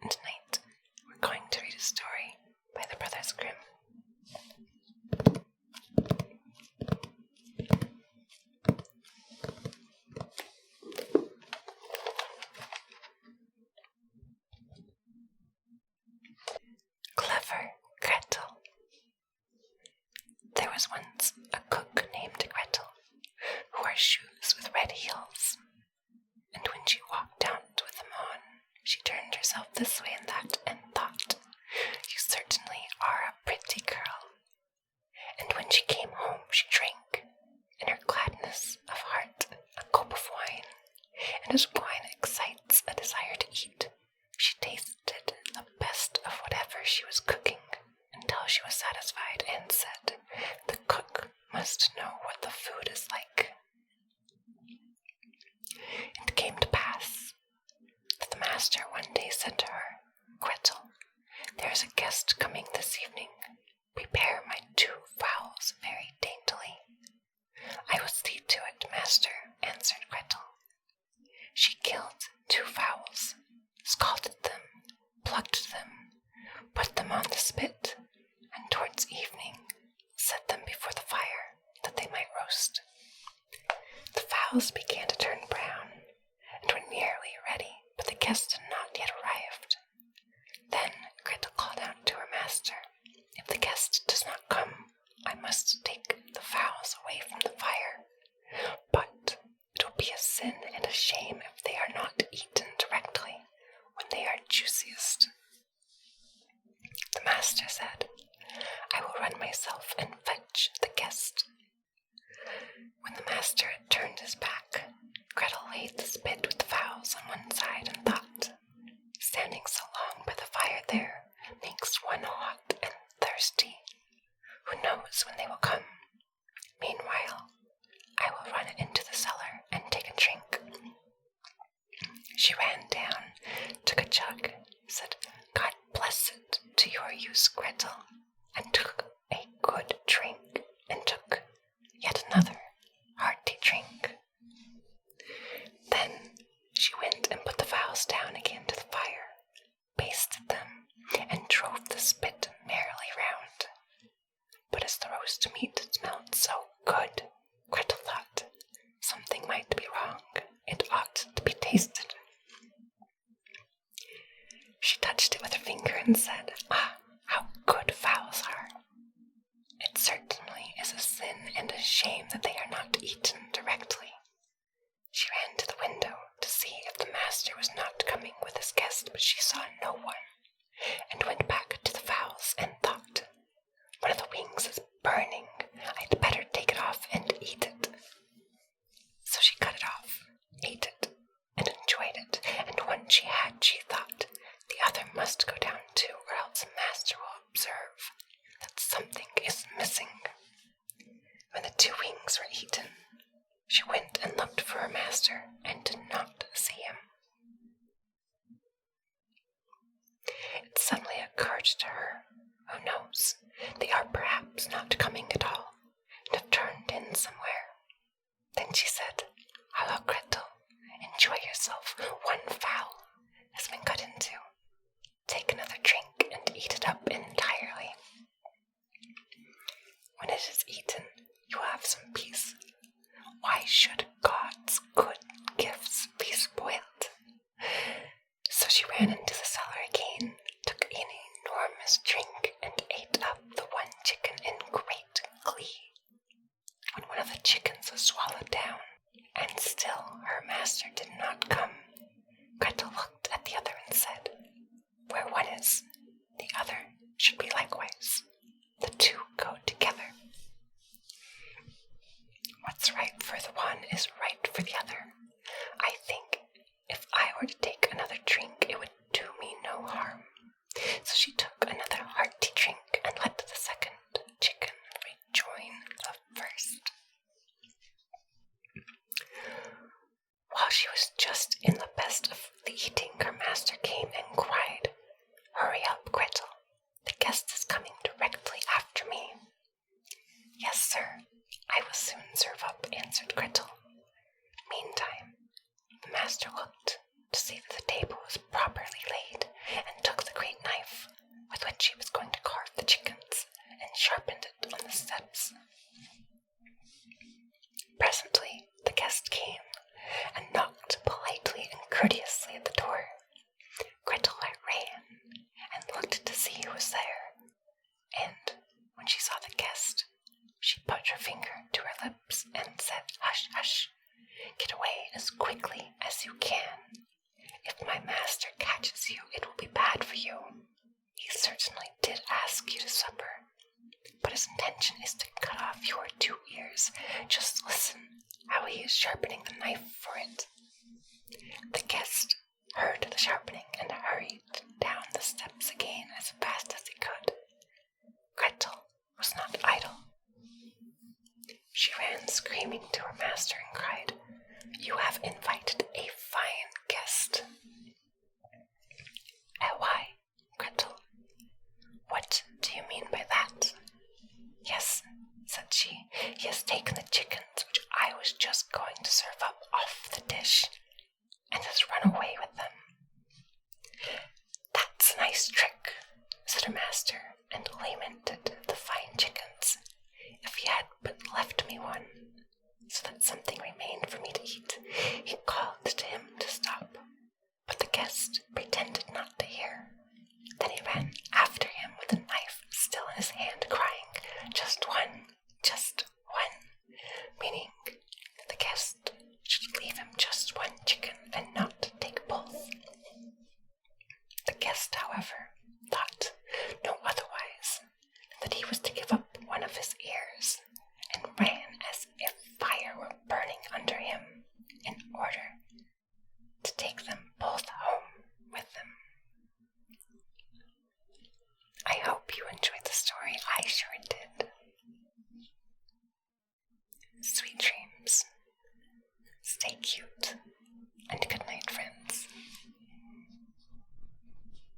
and tonight we're going to read a story by the Brothers Grimm. Clever Gretel. There was once a cook named Gretel who wore shoes with red heels, and when she walked out with them on, she turned herself this way and that and thought, "You certainly are a pretty girl." And when she came home, she drank, in her gladness of heart, a cup of wine, and as wine excites a desire to eat, she tasted the best of whatever she was cooking until she was satisfied and said, "The cook must know what the food is like." It came to pass that the master one day said to her, "Gretel, there is a guest coming this evening. Prepare my 2 fowls very daintily." "I will see to it, master," answered Gretel. She killed 2 fowls, scalded them, plucked them, put them on the spit, and towards evening set them before the fire that they might roast. The fowls began to turn brown and were nearly ready, but the guest had not yet arrived. Then Gretel called out to her master, "If the guest does not come, I must take the fowls away from the fire. But it will be a sin and a shame if they are not eaten directly when they are juiciest." The master said, "I will run myself and fetch the guest." When the master had turned his back, Gretel laid the spit with the fowls on one side and thought, "Standing so long by the fire there makes one hot and thirsty. Who knows when they will come? Meanwhile, I will run into the cellar and take a drink." She ran down, took a jug, said, "God bless it to your use, Gretel," and took a good drink, and took yet another hearty drink. Then she went and put the fowls down again to the fire, basted them, and drove the spit merrily round. But as the roast meat smelled so good, Gretel thought, something might be wrong. It ought to be tasted. She touched it with her finger and said, "Ah, how good fowls are! It certainly is a sin and a shame that they are not eaten directly." She ran to the window to see if the master was not coming with his guest, but she saw no one, and went back to the fowls and thought, "One of the wings is burning. I'd better take it off and eat it." So she cut it off, ate it, and enjoyed it, and when she had, she thought, "The other must go down too, or else master will observe that something is missing." When the 2 wings were eaten, she went and looked for her master and did not see him. It suddenly occurred to her, who knows, they are perhaps not coming at all, and have turned in somewhere. Then she said, "Hallo, Gretel, enjoy yourself. 1 fowl has been cut into. Take another drink and eat it up entirely. When it is eaten, you will have some peace. Why should God's good gifts be spoiled?" So she ran into the cellar again, took an enormous drink, and ate up the 1 chicken in great glee. When one of the chickens was swallowed down, and still her master did not come, Gretel looked at the other and said, "Where one is, the other should be likewise. The 2 go together. What's right for the one is right for the other. I think if I were to take another drink, it would do me no harm." So she took another hearty drink and let the 2nd chicken rejoin the 1st. While she was just in the it will be bad for you. He certainly did ask you to supper, but his intention is to cut off your 2 ears. Just listen how he is sharpening the knife for it." The guest heard the sharpening and hurried down the steps again as fast as he could. Gretel was not idle. She ran screaming to her master and cried, "You have invited a fine guest." "Why, Gretel, what do you mean by that?" "Yes," said she, "he has taken the chickens which I was just going to serve up off the dish, and has run away with them." "That's a nice trick," said her master, and lamented the fine chickens. "If he had but left me one, so that something remained for me to eat." He called to him to stop, but the guest pretended not to hear. Then he ran after him with the knife still in his hand, crying, "Just one, meaning that the guest should leave him just one chicken and not take both. The guest, however, thought no otherwise than that he was to give up one of his ears, and ran as if fire were burning under him in order to take them both home with him. I hope you enjoyed the story. I sure did. Sweet dreams. Stay cute, and good night, friends.